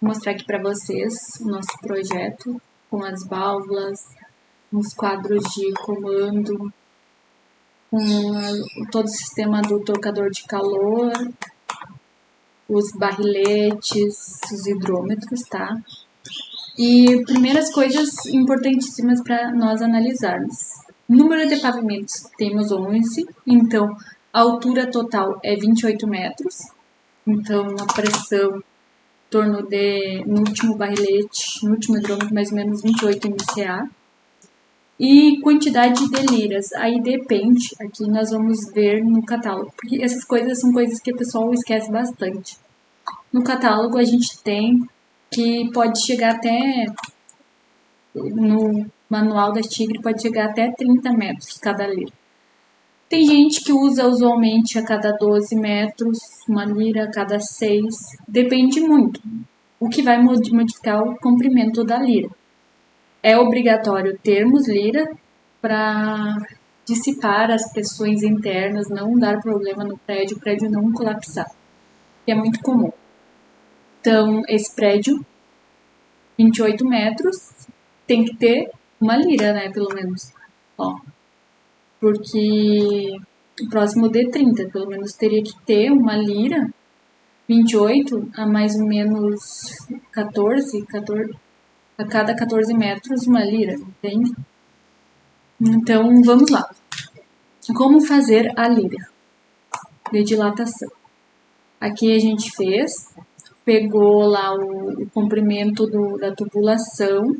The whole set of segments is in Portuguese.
Vou mostrar aqui para vocês o nosso projeto com as válvulas, os quadros de comando, com todo o sistema do trocador de calor, os barriletes, os hidrômetros, tá? E primeiras coisas importantíssimas para nós analisarmos. Número de pavimentos, temos 11, então a altura total é 28 metros, então a pressão em torno de, no último barrilete, no último hidrômetro, mais ou menos 28 MCA. E quantidade de liras, aí depende, aqui nós vamos ver no catálogo, porque essas coisas são coisas que o pessoal esquece bastante. No catálogo a gente tem que pode chegar até, no manual da Tigre, pode chegar até 30 metros cada lira. Tem gente que usa usualmente a cada 12 metros, uma lira a cada 6, depende muito, o que vai modificar o comprimento da lira. É obrigatório termos lira para dissipar as pressões internas, não dar problema no prédio, o prédio não colapsar, que é muito comum. Então, esse prédio, 28 metros, tem que ter uma lira, né, pelo menos. Ó, porque o próximo de 30, pelo menos teria que ter uma lira, 28 a mais ou menos 14 a cada 14 metros uma lira, entende? Então, vamos lá. Como fazer a lira de dilatação? Aqui a gente pegou lá o comprimento da tubulação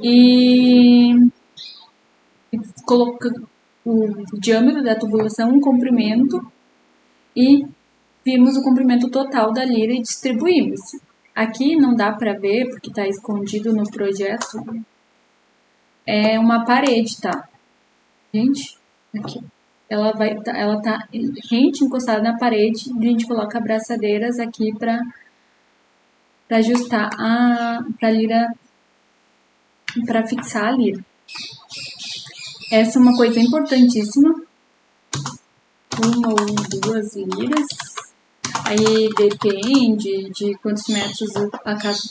e coloca o diâmetro da tubulação, o comprimento, e vimos o comprimento total da lira e distribuímos. Aqui não dá para ver porque está escondido no projeto. É uma parede, tá? Gente, aqui. Ela tá rente encostada na parede e a gente coloca abraçadeiras aqui para ajustar pra lira, para fixar a lira. Essa é uma coisa importantíssima. Uma ou duas liras. Aí depende de quantos metros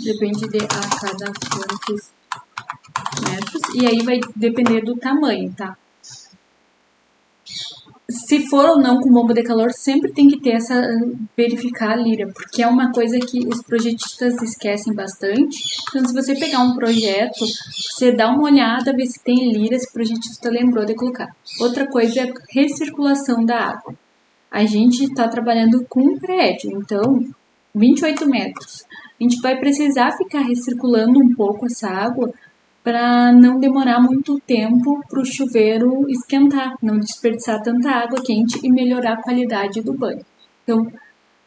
depende de a cada quantos metros. E aí vai depender do tamanho, tá? Se for ou não com bomba de calor, sempre tem que ter verificar a lira, porque é uma coisa que os projetistas esquecem bastante. Então, se você pegar um projeto, você dá uma olhada, ver se tem lira, se o projetista lembrou de colocar. Outra coisa é a recirculação da água. A gente está trabalhando com um prédio, então 28 metros. A gente vai precisar ficar recirculando um pouco essa água para não demorar muito tempo para o chuveiro esquentar, não desperdiçar tanta água quente e melhorar a qualidade do banho. Então,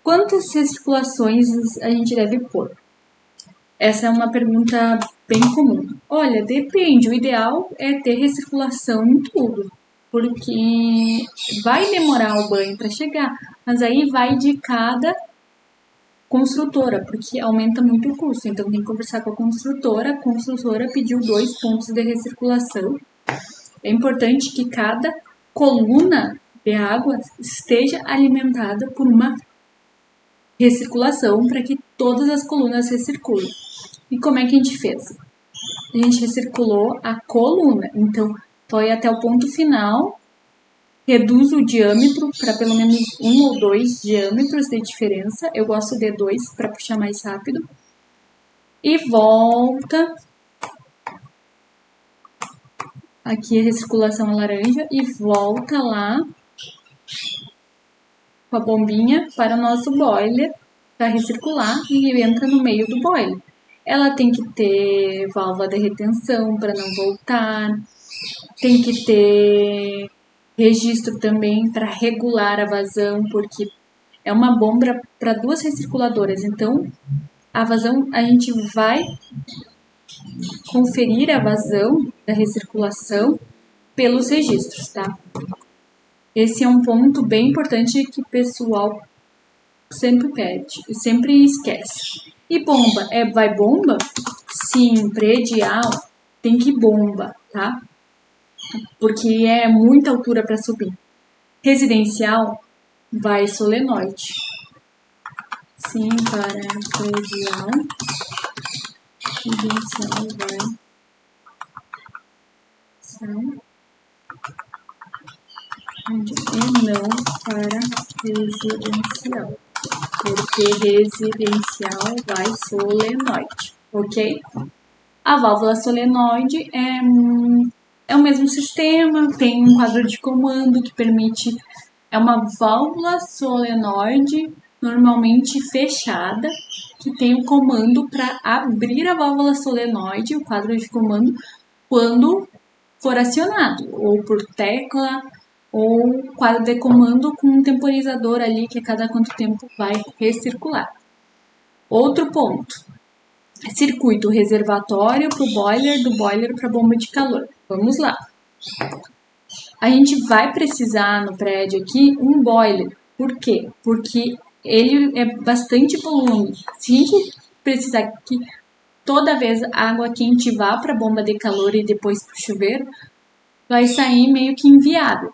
quantas recirculações a gente deve pôr? Essa é uma pergunta bem comum. Olha, depende. O ideal é ter recirculação em tudo, porque vai demorar o banho para chegar, mas aí vai de cada construtora, porque aumenta muito o custo. Então, tem que conversar com a construtora pediu 2 pontos de recirculação. É importante que cada coluna de água esteja alimentada por uma recirculação para que todas as colunas recirculem. E como é que a gente fez? A gente recirculou a coluna, então foi até o ponto final, reduz o diâmetro para pelo menos 1 ou 2 diâmetros de diferença. Eu gosto de 2 para puxar mais rápido. E volta. Aqui a recirculação laranja. E volta lá com a bombinha para o nosso boiler para recircular e entra no meio do boiler. Ela tem que ter válvula de retenção para não voltar. Tem que ter registro também para regular a vazão, porque é uma bomba para 2 recirculadoras. Então, a vazão, a gente vai conferir a vazão da recirculação pelos registros, tá? Esse é um ponto bem importante que o pessoal sempre pede, sempre esquece. E bomba, vai bomba? Sim, predial tem que bomba, tá? Porque é muita altura para subir. Residencial vai solenoide. sim para predial residencial vai e não para residencial, porque residencial vai solenoide, ok? A válvula solenoide é o mesmo sistema, tem um quadro de comando que permite. É uma válvula solenoide normalmente fechada, que tem o comando para abrir a válvula solenoide, o quadro de comando, quando for acionado, ou por tecla, ou quadro de comando com um temporizador ali que a cada quanto tempo vai recircular. Outro ponto, circuito reservatório para o boiler, do boiler para a bomba de calor. Vamos lá. A gente vai precisar no prédio aqui um boiler. Por quê? Porque ele é bastante poluente. Se a gente precisar que toda vez a água quente vá para a bomba de calor e depois para o chuveiro, vai sair meio que inviável.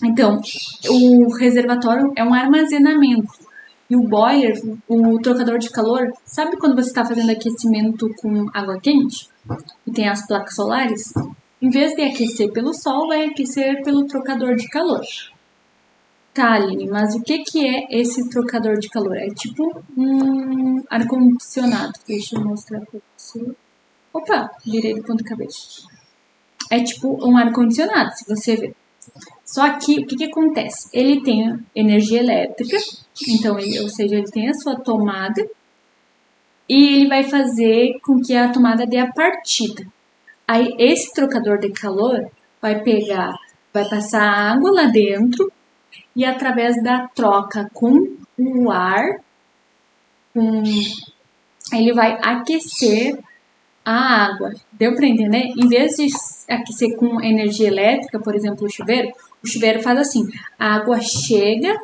Então, o reservatório é um armazenamento. E o boiler, o trocador de calor, sabe quando você está fazendo aquecimento com água quente? E tem as placas solares? Em vez de aquecer pelo sol, vai aquecer pelo trocador de calor. Tá, Aline, mas o que é esse trocador de calor? É tipo um ar-condicionado. Deixa eu mostrar pra você. Opa, virei do ponto cabeça. É tipo um ar-condicionado, se você ver. Só que o que acontece? Ele tem energia elétrica, então ou seja, ele tem a sua tomada e ele vai fazer com que a tomada dê a partida. Aí esse trocador de calor vai passar água lá dentro e através da troca com o ar, ele vai aquecer a água. Deu para entender? Em vez de aquecer com energia elétrica, por exemplo, o chuveiro faz assim: a água chega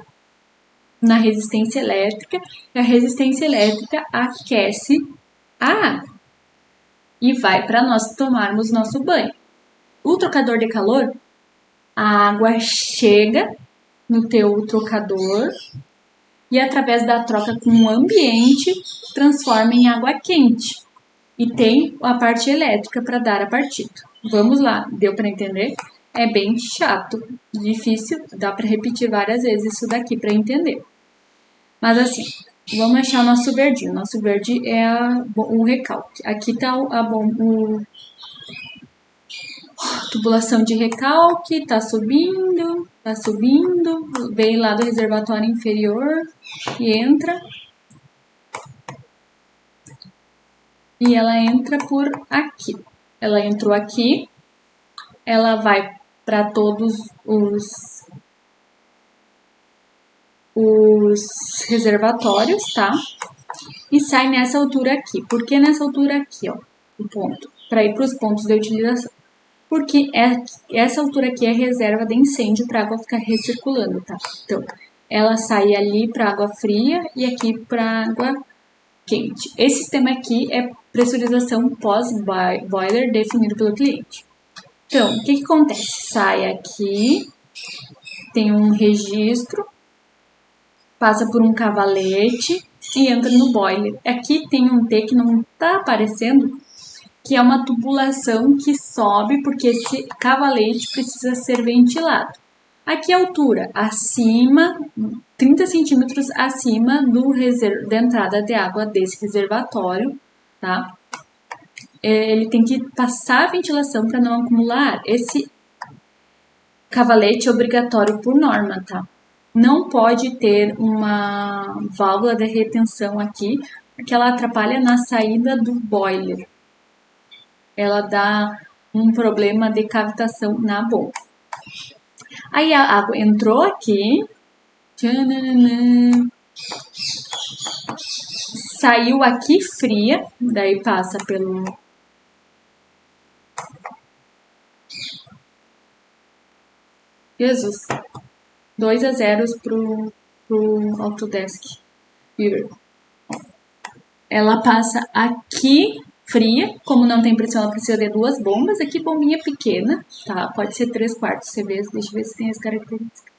na resistência elétrica e a resistência elétrica aquece a água e vai para nós tomarmos nosso banho. O trocador de calor, a água chega no teu trocador e através da troca com o ambiente transforma em água quente. E tem a parte elétrica para dar a partida. Vamos lá, deu para entender? É bem chato, difícil, dá para repetir várias vezes isso daqui para entender. Mas assim, vamos achar o nosso verdinho. O nosso verde é o recalque. Aqui está a tubulação de recalque, tá subindo, vem lá do reservatório inferior e entra. E ela entra por aqui. Ela entrou aqui, ela vai para todos os reservatórios, tá? E sai nessa altura aqui. Por que nessa altura aqui, ó? O ponto. Para ir para os pontos de utilização. Porque essa altura aqui é reserva de incêndio para a água ficar recirculando, tá? Então, ela sai ali para água fria e aqui para água quente. Esse sistema aqui é pressurização pós-boiler definido pelo cliente. Então, o que acontece? Sai aqui, tem um registro, passa por um cavalete e entra no boiler. Aqui tem um T que não está aparecendo, que é uma tubulação que sobe porque esse cavalete precisa ser ventilado. Aqui a altura, acima, 30 centímetros acima da entrada de água desse reservatório, tá? Ele tem que passar a ventilação para não acumular. Esse cavalete é obrigatório por norma, tá? Não pode ter uma válvula de retenção aqui, porque ela atrapalha na saída do boiler. Ela dá um problema de cavitação na bomba. Aí a água entrou aqui, saiu aqui fria, daí passa pelo Jesus, 2-0 pro Autodesk. Ela passa aqui fria, como não tem pressão, ela precisa de 2 bombas. Aqui bombinha pequena, tá? Pode ser 3/4 CV, deixa eu ver se tem as características.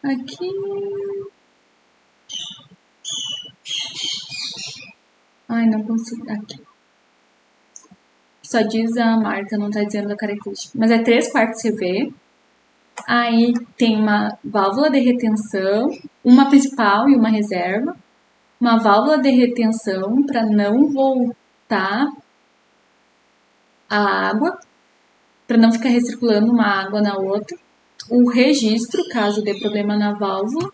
Aqui Ai, não consigo. Aqui. Só diz a marca, não tá dizendo a característica. Mas é 3/4 CV. Aí tem uma válvula de retenção, uma principal e uma reserva. Uma válvula de retenção para não voltar a água, para não ficar recirculando uma água na outra. O registro, caso dê problema na válvula.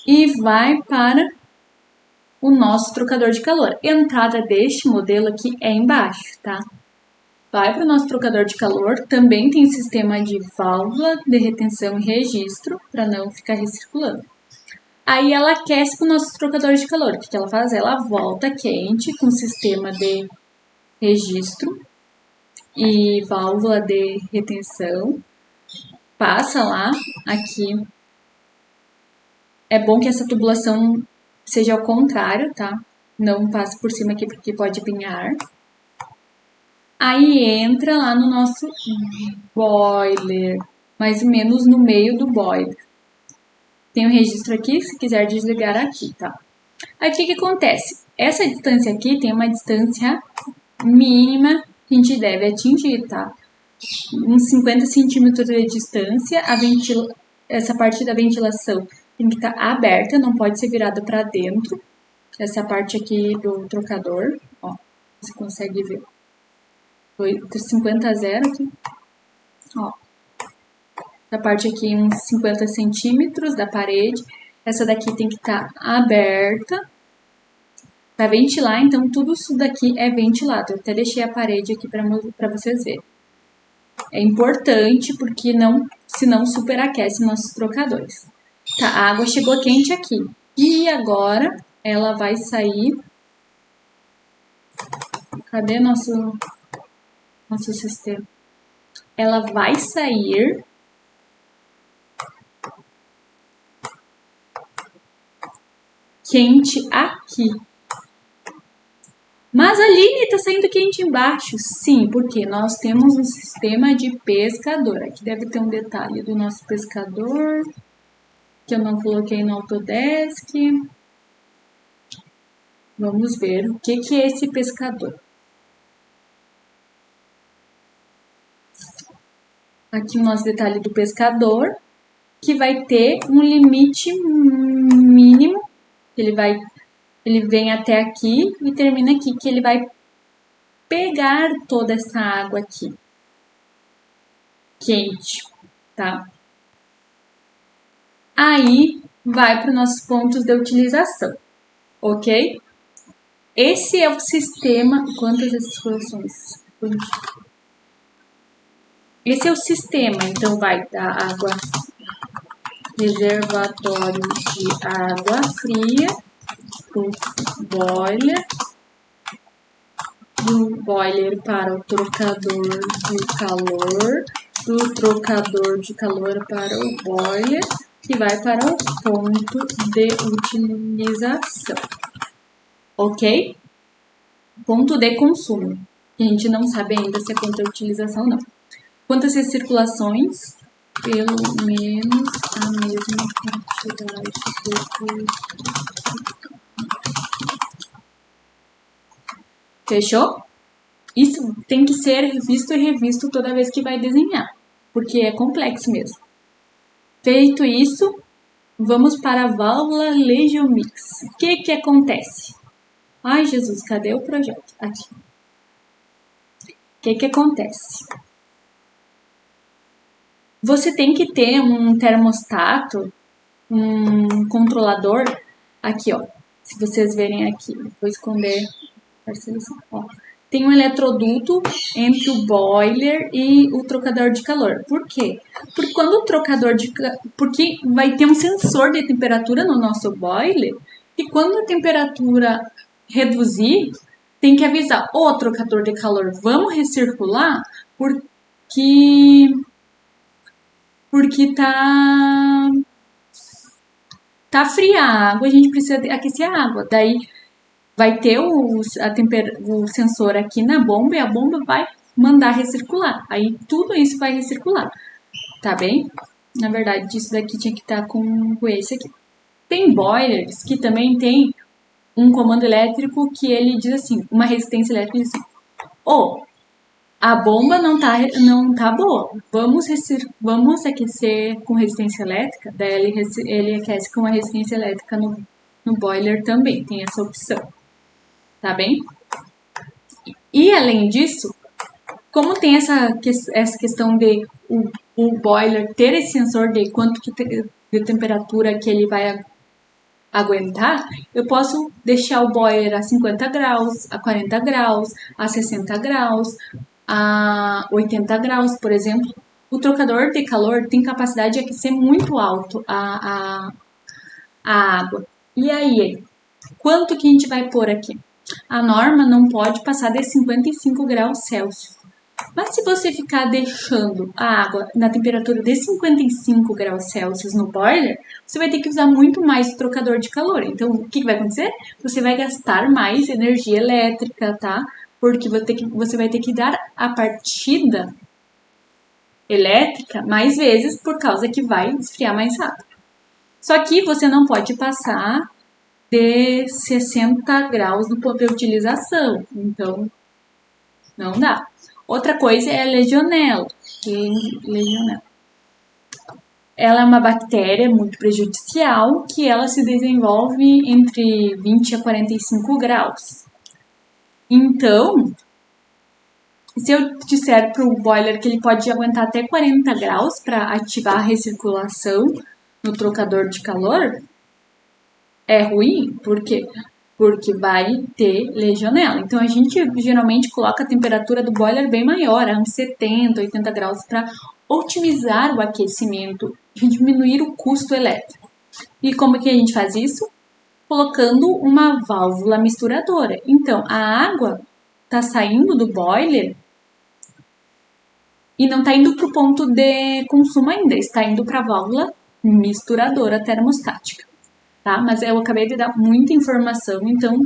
E vai para o nosso trocador de calor. A entrada deste modelo aqui é embaixo, tá? Vai para o nosso trocador de calor, também tem sistema de válvula de retenção e registro, para não ficar recirculando. Aí ela aquece com o nosso trocador de calor. O que ela faz? Ela volta quente com sistema de registro e válvula de retenção. Passa lá, aqui. É bom que essa tubulação seja ao contrário, tá? Não passe por cima aqui porque pode pinhar. Aí entra lá no nosso boiler, mais ou menos no meio do boiler. Tem o registro aqui, se quiser desligar aqui, tá? Aí o que acontece? Essa distância aqui tem uma distância mínima que a gente deve atingir, tá? Uns 50 centímetros de distância, essa parte da ventilação tem que estar aberta, não pode ser virada para dentro. Essa parte aqui do trocador, ó, você consegue ver. Foi 50 a 0 aqui. Ó. Essa parte aqui uns 50 centímetros da parede. Essa daqui tem que estar aberta para ventilar, então tudo isso daqui é ventilado. Eu até deixei a parede aqui para vocês verem. É importante porque senão superaquece nossos trocadores. Tá, a água chegou quente aqui. E agora ela vai sair. Cadê nosso sistema? Ela vai sair quente aqui. Mas a Aline está saindo quente embaixo. Sim, porque nós temos um sistema de pescador. Aqui deve ter um detalhe do nosso pescador, que eu não coloquei no Autodesk. Vamos ver o que é esse pescador. Aqui o nosso detalhe do pescador, que vai ter um limite mínimo. Ele vem até aqui e termina aqui, que ele vai pegar toda essa água aqui quente, tá? Aí vai para os nossos pontos de utilização, ok? Esse é o sistema. Quantas circulações? Esse é o sistema, então vai da água, reservatório de água fria, pro boiler, do boiler para o trocador de calor, do trocador de calor para o boiler, que vai para o ponto de utilização, ok? Ponto de consumo, que a gente não sabe ainda se é ponto de utilização ou não. Quantas recirculações? Pelo menos a mesma quantidade de... Fechou? Isso tem que ser visto e revisto toda vez que vai desenhar, porque é complexo mesmo. Feito isso, vamos para a válvula Legiomix. O que acontece? Ai, Jesus, cadê o projeto? Aqui. O que acontece? Você tem que ter um termostato, um controlador, aqui, ó. Se vocês verem aqui, vou esconder a seleção, ó. Tem um eletroduto entre o boiler e o trocador de calor. Por quê? Porque quando o trocador de... Porque vai ter um sensor de temperatura no nosso boiler e quando a temperatura reduzir, tem que avisar o trocador de calor, vamos recircular, porque tá fria a água, a gente precisa aquecer a água. Daí vai ter o sensor aqui na bomba e a bomba vai mandar recircular. Aí tudo isso vai recircular, tá bem? Na verdade, isso daqui tinha que estar com esse aqui. Tem boilers que também tem um comando elétrico que ele diz assim, uma resistência elétrica diz assim, a bomba não tá boa, vamos aquecer com resistência elétrica, daí ele aquece com a resistência elétrica no boiler também, tem essa opção, tá bem? E além disso, como tem essa questão de o boiler ter esse sensor de quanto de temperatura que ele vai aguentar, eu posso deixar o boiler a 50 graus, a 40 graus, a 60 graus, a 80 graus, por exemplo. O trocador de calor tem capacidade de aquecer muito alto a água. E aí, quanto que a gente vai pôr aqui? A norma não pode passar de 55 graus Celsius. Mas se você ficar deixando a água na temperatura de 55 graus Celsius no boiler, você vai ter que usar muito mais o trocador de calor. Então, o que vai acontecer? Você vai gastar mais energia elétrica, tá? Porque você vai ter que dar a partida elétrica mais vezes por causa que vai esfriar mais rápido. Só que você não pode passar de 60 graus no ponto de utilização. Então, não dá. Outra coisa é a legionela. Ela é uma bactéria muito prejudicial que ela se desenvolve entre 20 a 45 graus. Então, se eu disser para o boiler que ele pode aguentar até 40 graus para ativar a recirculação no trocador de calor, é ruim, porque vai ter legionela. Então, a gente geralmente coloca a temperatura do boiler bem maior, a uns 70, 80 graus, para otimizar o aquecimento e diminuir o custo elétrico. E como que a gente faz isso? Colocando uma válvula misturadora. Então, a água está saindo do boiler e não está indo para o ponto de consumo ainda, está indo para a válvula misturadora termostática. Tá? Mas eu acabei de dar muita informação, então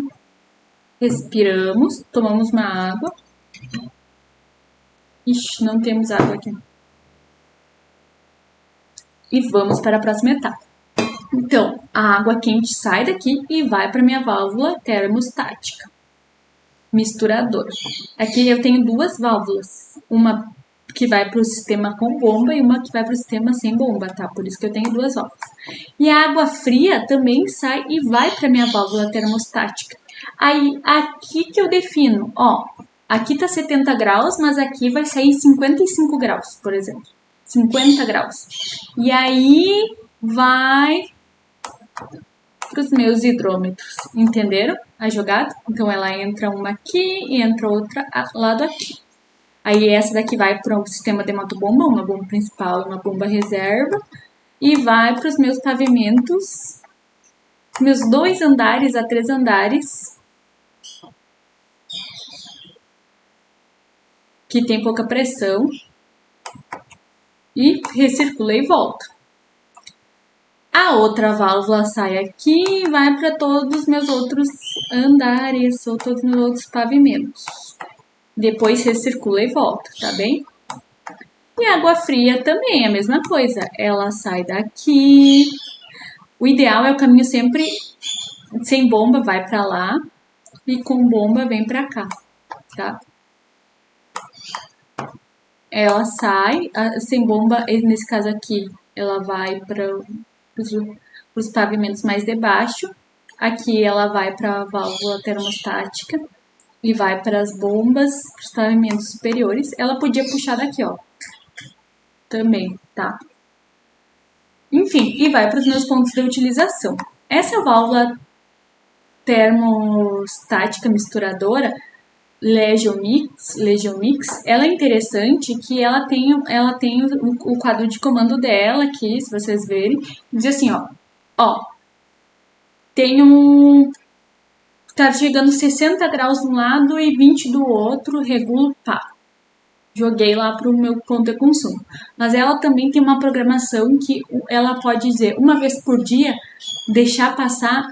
respiramos, tomamos uma água. Ixi, não temos água aqui. E vamos para a próxima etapa. Então, a água quente sai daqui e vai para minha válvula termostática misturadora. Aqui eu tenho duas válvulas, uma que vai para o sistema com bomba e uma que vai para o sistema sem bomba, tá? Por isso que eu tenho duas válvulas. E a água fria também sai e vai para minha válvula termostática. Aí, aqui que eu defino, aqui tá 70 graus, mas aqui vai sair 55 graus, por exemplo. 50 graus. E aí, vai para os meus hidrômetros, entenderam a jogada? Então, ela entra uma aqui e entra outra lado aqui. Aí essa daqui vai para o sistema de motobomba, uma bomba principal e uma bomba reserva. E vai para os meus pavimentos, meus 2 andares a 3 andares, que tem pouca pressão. E recircula e volta. A outra válvula sai aqui e vai para todos os meus outros andares ou todos os meus outros pavimentos. Depois recircula e volta, tá bem? E água fria também é a mesma coisa. Ela sai daqui. O ideal é o caminho sempre sem bomba, vai para lá. E com bomba vem para cá, tá? Ela sai, sem bomba, nesse caso aqui, ela vai para os pavimentos mais de baixo. Aqui ela vai para a válvula termostática e vai para as bombas, para os pavimentos superiores. Ela podia puxar daqui, ó. Também, tá? Enfim, e vai para os meus pontos de utilização. Essa válvula termostática misturadora, Legiomix, ela é interessante que ela tem o quadro de comando dela aqui, se vocês verem, diz assim, tem tá chegando 60 graus de um lado e 20 do outro, regulo, pá. Joguei lá para o meu ponto de consumo. Mas ela também tem uma programação que ela pode dizer, uma vez por dia, deixar passar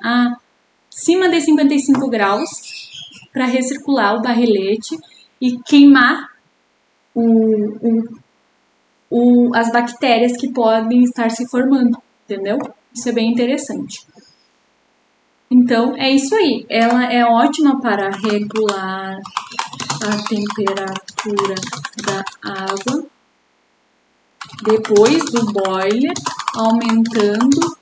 acima de 55 graus para recircular o barrilete e queimar as bactérias que podem estar se formando, entendeu? Isso é bem interessante. Então, é isso aí. Ela é ótima para regular a temperatura da água depois do boiler, aumentando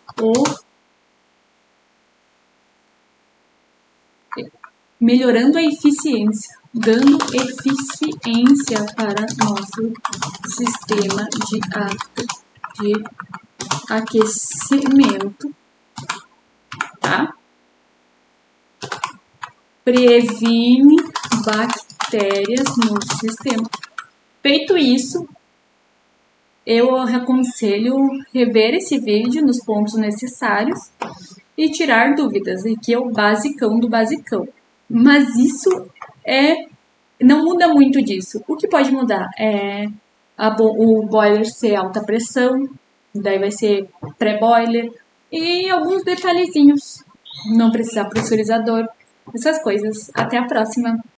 melhorando a eficiência, dando eficiência para nosso sistema de aquecimento, tá? Previne bactérias no sistema. Feito isso, eu aconselho rever esse vídeo nos pontos necessários e tirar dúvidas, e que é o basicão do basicão. Mas isso não muda muito disso. O que pode mudar é o boiler ser alta pressão, daí vai ser pré-boiler, e alguns detalhezinhos. Não precisar pressurizador, essas coisas. Até a próxima!